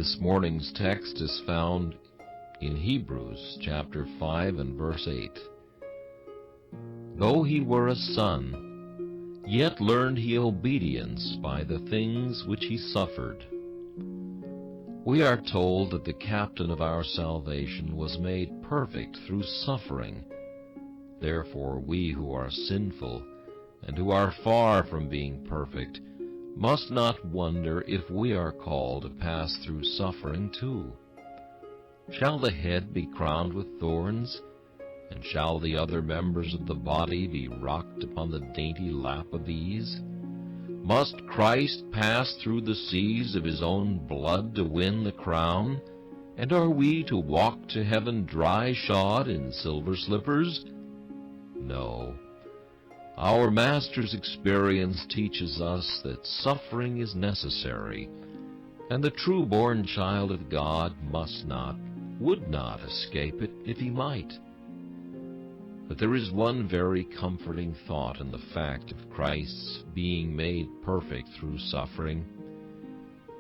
This morning's text is found in Hebrews chapter 5 and verse 8. Though he were a son, yet learned he obedience by the things which he suffered. We are told that the captain of our salvation was made perfect through suffering. Therefore we who are sinful and who are far from being perfect must not wonder if we are called to pass through suffering too. Shall the head be crowned with thorns, and shall the other members of the body be rocked upon the dainty lap of ease? Must Christ pass through the seas of his own blood to win the crown? And are we to walk to heaven dry-shod in silver slippers? No. Our Master's experience teaches us that suffering is necessary, and the true-born child of God must not, would not escape it if he might. But there is one very comforting thought in the fact of Christ's being made perfect through suffering.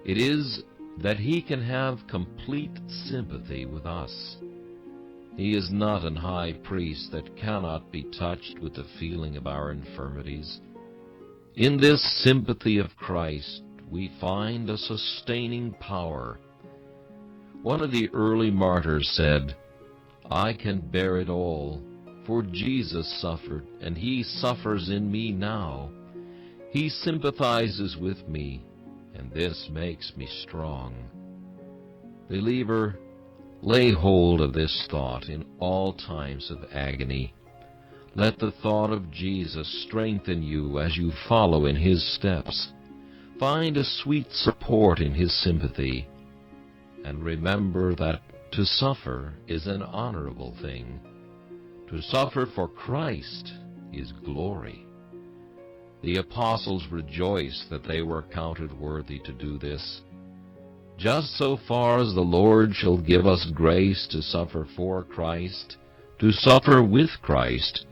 It is that he can have complete sympathy with us. He is not an high priest that cannot be touched with the feeling of our infirmities. In this sympathy of Christ, we find a sustaining power. One of the early martyrs said, "I can bear it all, for Jesus suffered, and he suffers in me now. He sympathizes with me, and this makes me strong." Believer, lay hold of this thought in all times of agony. Let the thought of Jesus strengthen you as you follow in his steps. Find a sweet support in his sympathy, and remember that to suffer is an honorable thing. To suffer for Christ is glory. The apostles rejoiced that they were counted worthy to do this. Just so far as the Lord shall give us grace to suffer for Christ, to suffer with Christ,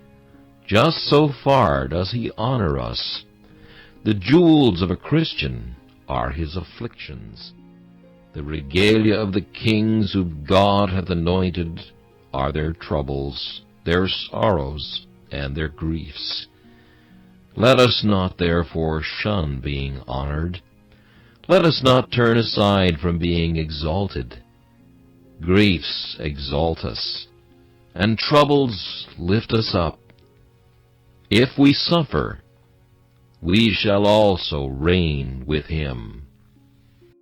just so far does he honor us. The jewels of a Christian are his afflictions. The regalia of the kings whom God hath anointed are their troubles, their sorrows, and their griefs. Let us not therefore shun being honored. Let us not turn aside from being exalted. Griefs exalt us, and troubles lift us up. If we suffer, we shall also reign with him.